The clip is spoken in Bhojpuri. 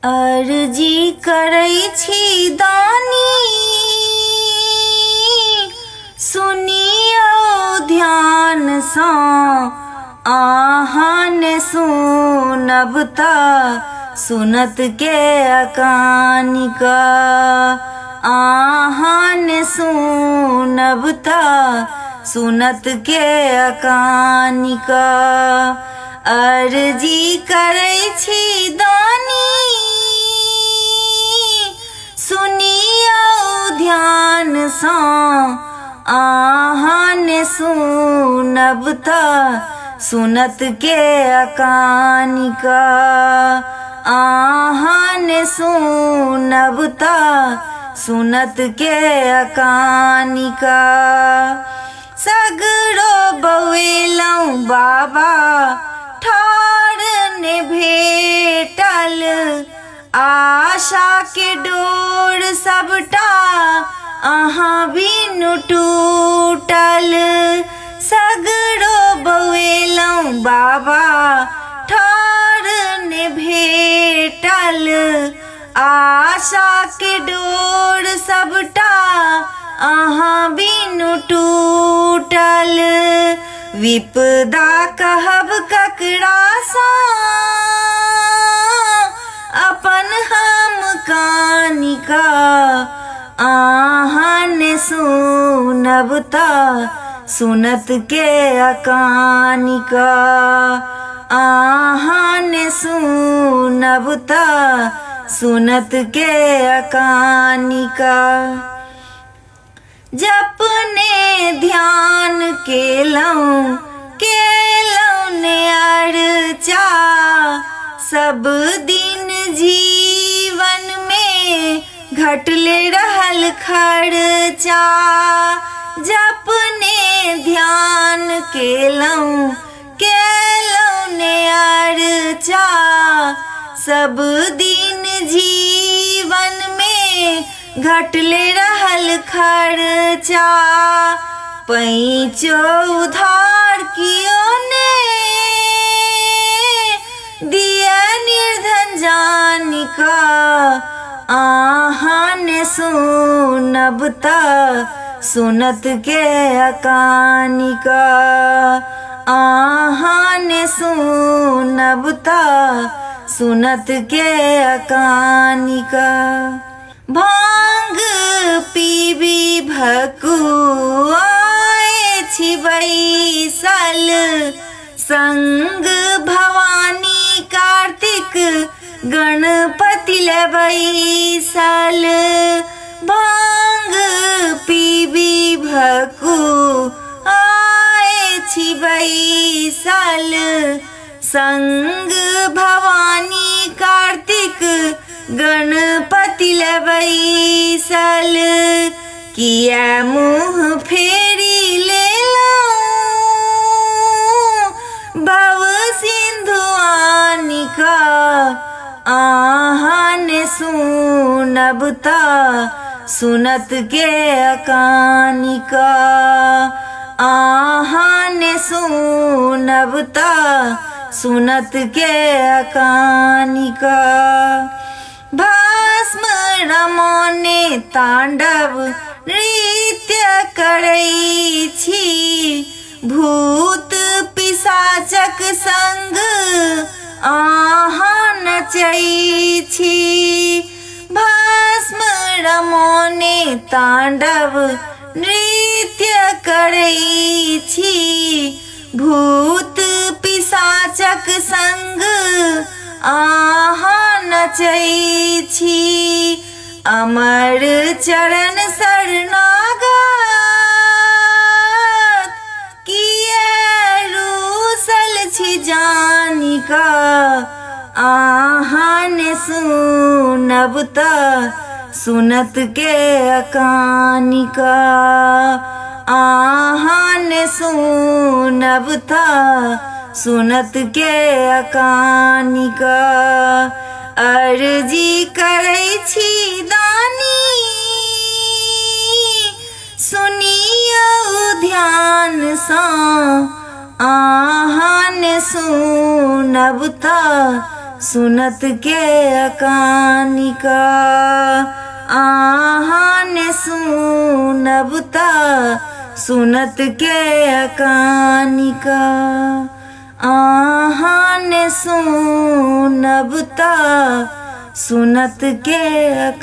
अर्जी करै छी दानी सुनियो ध्यान सँ आहान सुनब त सुनत के अकानिका आहान सुनब त सुनत के अकानिका अर्जी करै छी दानी सुनियो ध्यान सँ आहान सुनब त सुनत के अकानिका आहान सुनब त सुनत के अकानिका सगरो बौएलौं बाबा ठाढ़ ने भेटल आशा के डोर सबटा अहाँ बिनु टूटल सगरो बौएलौं बाबा ठाढ़ ने भेटल आशा के डोर सबटा अहाँ बिनु टूटल विपदा कहब ककरा सँ अपन हम कानिका आहान सुनब त सुनत के अकानिका आहान सुनब त सुनत के अकानिका जपने ध्यान केलौं ने अर्चा सब दिन जीवन में घटले रहल खर्चा जपने ध्यान केलौं ने अर्चा सब दिन जीवन में घटले रहल खर्चा पैंचो उधार कियो ने दिया निर्धन जानिका आहान सुनब त सुनत के अकानिका आहान सुनब त सुनत के अकानिका भांग पीबी भकुआए छी बैसल संग भवानी कार्तिक गणपति ले बैसल भांग पीबी भकुआए छी बैसल संग भवानी कार्तिक गणपति ले बैसल किया मुँह फेरी लेलौं भव सिंधु आनिका आहान सुनब त सुनत के अकानिका आहान सुनब त सुनत के अकानिका भस्म रमने तांडव नृत्य करै छी भूत पिशाचक संग आहाँ नचै छी भस्म रमने तांडव नृत्य करै छी भूत पिशाचक संग आहाँ नचै छी अमर चरण शरणागत किए रूसल छी जानिका आहान सुनब त सुनत के अकानिका आहान सुनब त सुनत के अकानिका अर्जी करै छी दानी सुनियो ध्यान सँ आहान सुनब त सुनत के अकानिका आहान सुनबता सुनत के अकानिका आहान सुनबता सुनत के